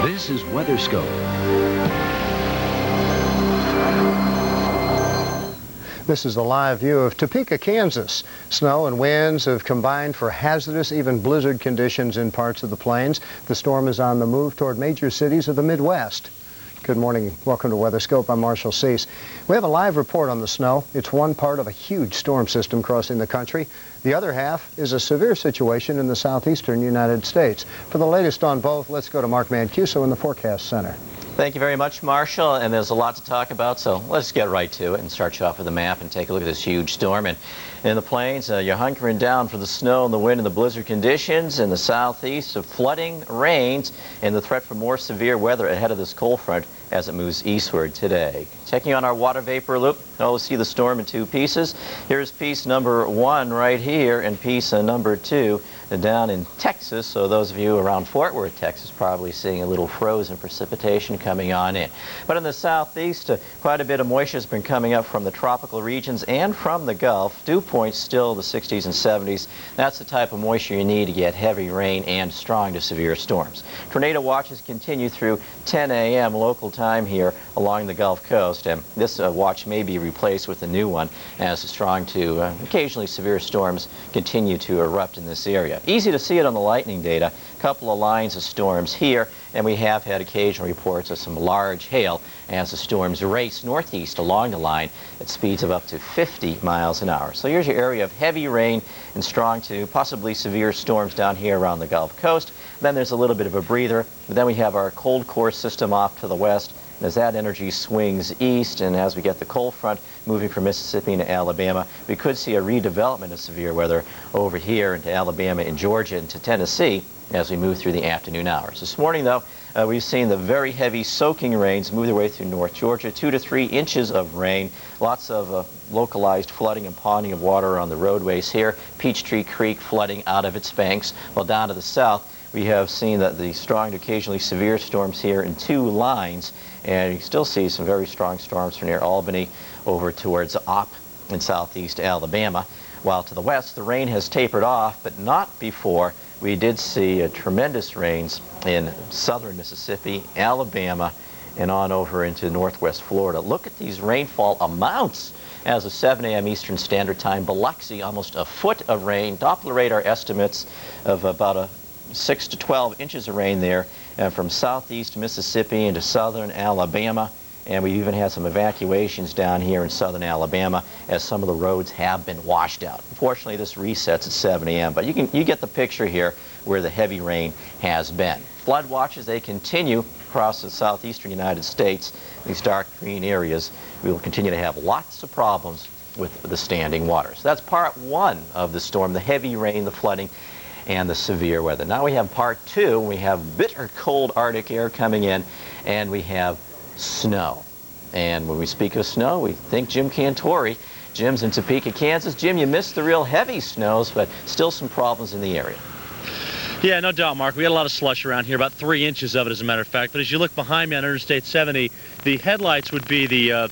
This is WeatherScope. This is a live view of Topeka, Kansas. Snow and winds have combined for hazardous, even blizzard conditions in parts of the plains. The storm is on the move toward major cities of the Midwest. Good morning. Welcome to WeatherScope. I'm Marshall Cease. We have a live report on the snow. It's one part of a huge storm system crossing the country. The other half is a severe situation in the southeastern United States. For the latest on both, let's go to Mark Mancuso in the Forecast Center. Thank you very much, Marshall, and there's a lot to talk about, so let's get right to it and start you off with the map and take a look at this huge storm. And in the plains, you're hunkering down for the snow and the wind and the blizzard conditions. In the southeast, flooding, rains, and the threat for more severe weather ahead of this cold front as it moves eastward today. Checking on our water vapor loop, we'll see the storm in two pieces. Here's piece number 1 right here, and piece number 2 down in Texas. So those of you around Fort Worth, Texas, probably seeing a little frozen precipitation coming on in. But in the southeast, quite a bit of moisture has been coming up from the tropical regions and from the Gulf. Dew points still the 60s and 70s. That's the type of moisture you need to get heavy rain and strong to severe storms. Tornado watches continue through 10 a.m. local time here along the Gulf Coast, and this watch may be replaced with a new one as the strong to occasionally severe storms continue to erupt in this area. Easy to see it on the lightning data. A couple of lines of storms here, and we have had occasional reports of some large hail as the storms race northeast along the line at speeds of up to 50 miles an hour. So here's your area of heavy rain and strong to possibly severe storms down here around the Gulf Coast. Then there's a little bit of a breather, but then we have our cold core system off to the west. As that energy swings east, and as we get the cold front moving from Mississippi into Alabama, we could see a redevelopment of severe weather over here into Alabama and Georgia into Tennessee as we move through the afternoon hours. This morning, though, we've seen the very heavy soaking rains move their way through North Georgia, 2 to 3 inches of rain, lots of localized flooding and ponding of water on the roadways here, Peachtree Creek flooding out of its banks, while down to the south, we have seen that the strong to occasionally severe storms here in 2 lines, and you still see some very strong storms from near Albany over towards Opp in southeast Alabama. While to the west, the rain has tapered off, but not before we did see tremendous rains in southern Mississippi, Alabama, and on over into northwest Florida. Look at these rainfall amounts. As of 7 a.m. Eastern Standard Time, Biloxi, almost a foot of rain. Doppler radar estimates of about 6 to 12 inches of rain there from southeast Mississippi into southern Alabama, and we even had some evacuations down here in southern Alabama as some of the roads have been washed out. Unfortunately, this resets at 7 a.m., but you get the picture here where the heavy rain has been. Flood watches, they continue across the southeastern United States. These dark green areas, we will continue to have lots of problems with the standing water. So that's part 1 of the storm, the heavy rain, the flooding, and the severe weather. Now we have part 2. We have bitter cold Arctic air coming in, and we have snow. And when we speak of snow, we think Jim Cantori. Jim's in Topeka, Kansas. Jim, you missed the real heavy snows, but still some problems in the area. Yeah, no doubt, Mark. We had a lot of slush around here, about 3 inches of it, as a matter of fact. But as you look behind me on Interstate 70, the headlights would be the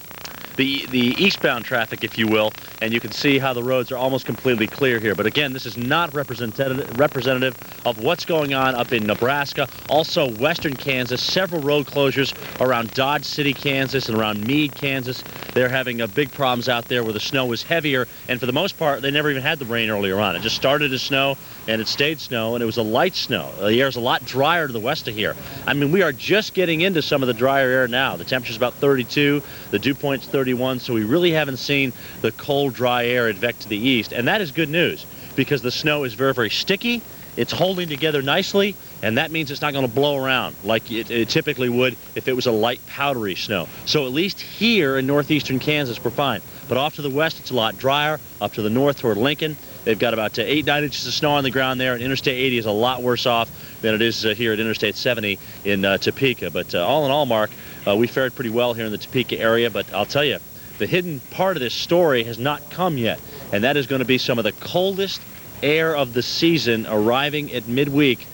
the eastbound traffic, if you will, and you can see how the roads are almost completely clear here. But again, this is not representative of what's going on up in Nebraska, also western Kansas. Several road closures around Dodge City, Kansas, and around Meade, Kansas. They're having big problems out there where the snow was heavier, and for the most part, they never even had the rain earlier on. It just started as snow, and it stayed snow, and it was a light snow. The air is a lot drier to the west of here. I mean, we are just getting into some of the drier air now. The temperature's about 32, the dew point's 31, so we really haven't seen the cold, dry air advect to the east, and that is good news because the snow is very, very sticky. It's holding together nicely, and that means it's not going to blow around like it typically would if it was a light, powdery snow. So at least here in northeastern Kansas, we're fine. But off to the west, it's a lot drier. Up to the north toward Lincoln, they've got about 8-9 inches of snow on the ground there, and Interstate 80 is a lot worse off than it is here at Interstate 70 in Topeka. But all in all, Mark, we fared pretty well here in the Topeka area. But I'll tell you, the hidden part of this story has not come yet, and that is going to be some of the coldest air of the season arriving at midweek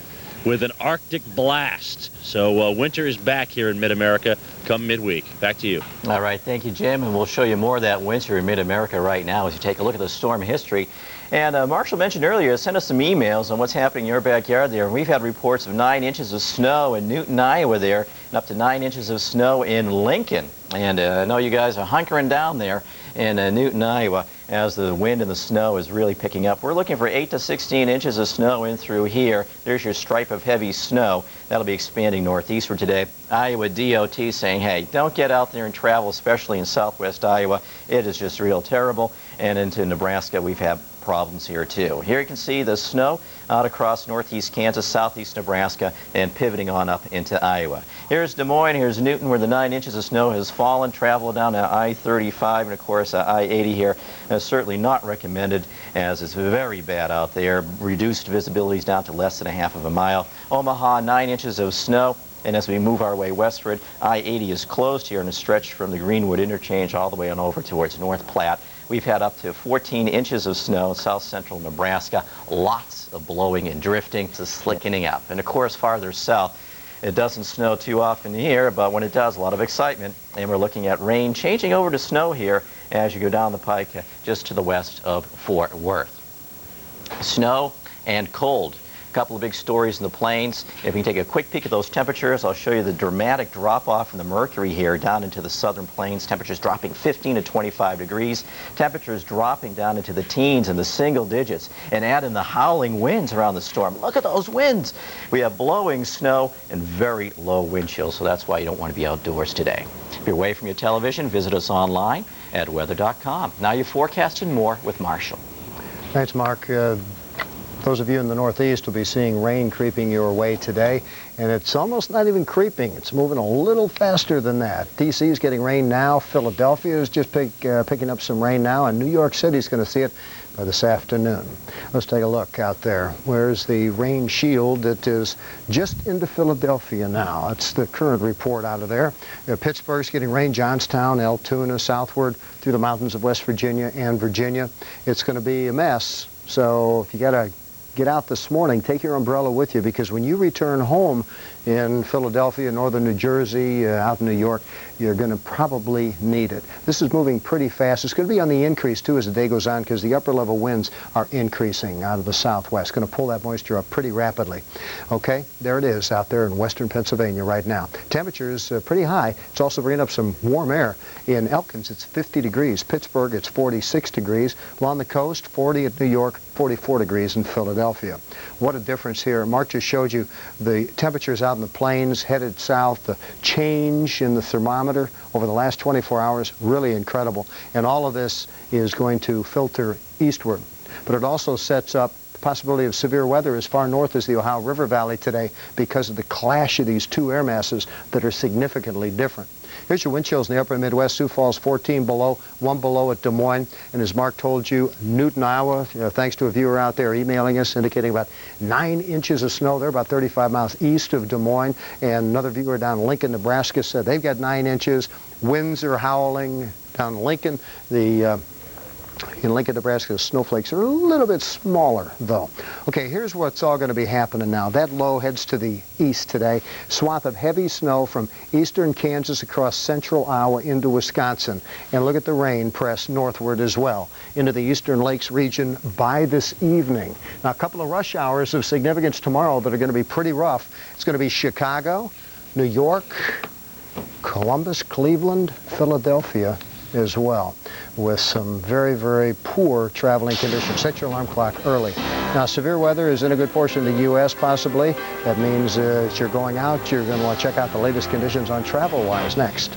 with an Arctic blast. So winter is back here in mid-America come midweek. Back to you. All right, thank you, Jim, and we'll show you more of that winter in mid-America right now as you take a look at the storm history. And Marshall mentioned earlier, send us some emails on what's happening in your backyard there. And we've had reports of 9 inches of snow in Newton, Iowa there, and up to 9 inches of snow in Lincoln. And I know you guys are hunkering down there in Newton, Iowa, as the wind and the snow is really picking up. We're looking for 8 to 16 inches of snow in through here. There's your stripe of heavy snow. That'll be expanding northeastward today. Iowa DOT saying, hey, don't get out there and travel, especially in southwest Iowa. It is just real terrible. And into Nebraska, we've had problems here too. Here you can see the snow out across northeast Kansas, southeast Nebraska, and pivoting on up into Iowa. Here's Des Moines, here's Newton, where the 9 inches of snow has fallen. Travel down to I-35 and of course I-80 here. Certainly not recommended as it's very bad out there. Reduced visibilities down to less than a half of a mile. Omaha, 9 inches of snow. And as we move our way westward, I-80 is closed here in a stretch from the Greenwood interchange all the way on over towards North Platte. We've had up to 14 inches of snow in south central Nebraska. Lots of blowing and drifting, it's slickening up. And of course, farther south, it doesn't snow too often here, but when it does, a lot of excitement. And we're looking at rain changing over to snow here as you go down the pike just to the west of Fort Worth. Snow and cold. Couple of big stories in the plains. If we can take a quick peek at those temperatures, I'll show you the dramatic drop-off in the mercury here down into the southern plains. Temperatures dropping 15 to 25 degrees. Temperatures dropping down into the teens and the single digits. And add in the howling winds around the storm. Look at those winds. We have blowing snow and very low wind chills, so that's why you don't want to be outdoors today. If you're away from your television, visit us online at weather.com. Now your forecast and more with Marshall. Thanks, Mark. Those of you in the Northeast will be seeing rain creeping your way today, and it's almost not even creeping. It's moving a little faster than that. D.C. is getting rain now. Philadelphia is just picking up some rain now, and New York City is going to see it by this afternoon. Let's take a look out there. Where's the rain shield that is just into Philadelphia now? That's the current report out of there. Pittsburgh's getting rain, Johnstown, Altoona, southward through the mountains of West Virginia and Virginia. It's going to be a mess, so if you got to get out this morning, take your umbrella with you, because when you return home in Philadelphia, northern New Jersey, out in New York, you're going to probably need it. This is moving pretty fast. It's going to be on the increase too as the day goes on, because the upper level winds are increasing out of the southwest. Going to pull that moisture up pretty rapidly. Okay, there it is out there in western Pennsylvania right now. Temperature is pretty high. It's also bringing up some warm air. In Elkins, it's 50 degrees. Pittsburgh, it's 46 degrees. Along the coast, 40 at New York, 44 degrees in Philadelphia. What a difference here. Mark just showed you the temperatures out in the plains headed south, the change in the thermometer over the last 24 hours, really incredible. And all of this is going to filter eastward. But it also sets up the possibility of severe weather as far north as the Ohio River Valley today because of the clash of these two air masses that are significantly different. Here's your wind chills in the upper Midwest. Sioux Falls 14 below, 1 below at Des Moines. And as Mark told you, Newton, Iowa, thanks to a viewer out there emailing us indicating about 9 inches of snow. They're about 35 miles east of Des Moines. And another viewer down in Lincoln, Nebraska said they've got 9 inches. Winds are howling down in Lincoln. The In Lincoln, Nebraska, the snowflakes are a little bit smaller, though. Okay, here's what's all going to be happening now. That low heads to the east today. Swath of heavy snow from eastern Kansas across central Iowa into Wisconsin. And look at the rain press northward as well into the eastern lakes region by this evening. Now, a couple of rush hours of significance tomorrow that are going to be pretty rough. It's going to be Chicago, New York, Columbus, Cleveland, Philadelphia as well, with some very, very poor traveling conditions. Set your alarm clock early. Now, severe weather is in a good portion of the U.S. possibly. That means as you're going out, you're going to want to check out the latest conditions on TravelWise next.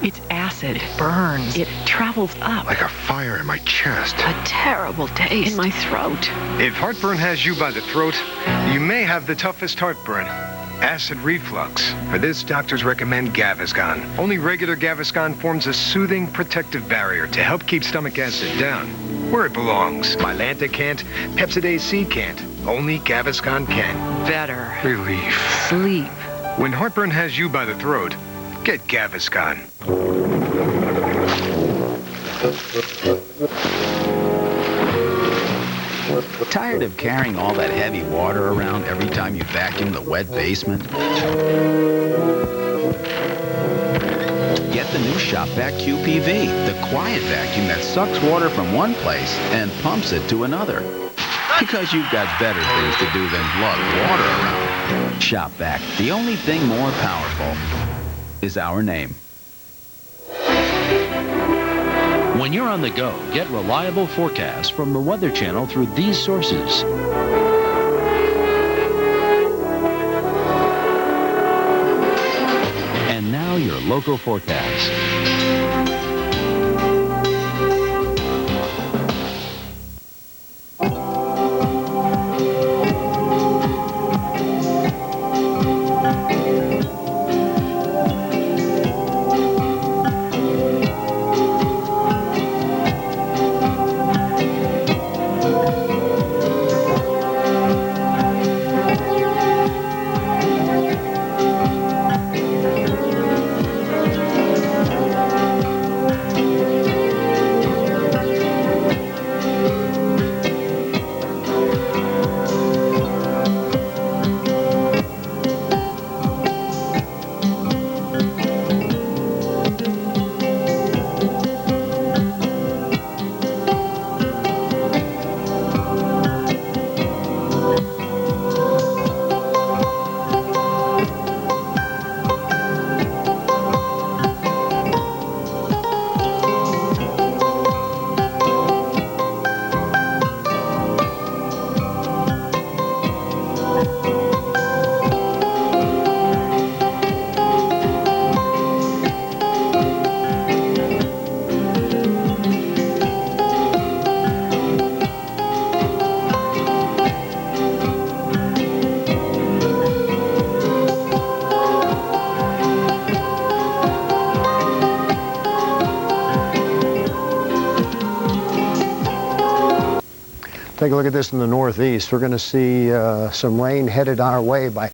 It's acid. It burns. It travels up. Like a fire in my chest. A terrible taste in my throat. If heartburn has you by the throat, you may have the toughest heartburn. Acid reflux. For this, doctors recommend Gaviscon. Only regular Gaviscon forms a soothing, protective barrier to help keep stomach acid down where it belongs. Mylanta can't. Pepsidase C can't. Only Gaviscon can. Better. Relief. Sleep. When heartburn has you by the throat, get Gaviscon. Tired of carrying all that heavy water around every time you vacuum the wet basement? Get the new Shop-Vac QPV, the quiet vacuum that sucks water from one place and pumps it to another. Because you've got better things to do than lug water around. Shop-Vac, the only thing more powerful is our name. When you're on the go, get reliable forecasts from the Weather Channel through these sources. And now your local forecast. Take a look at this in the northeast. We're going to see some rain headed our way by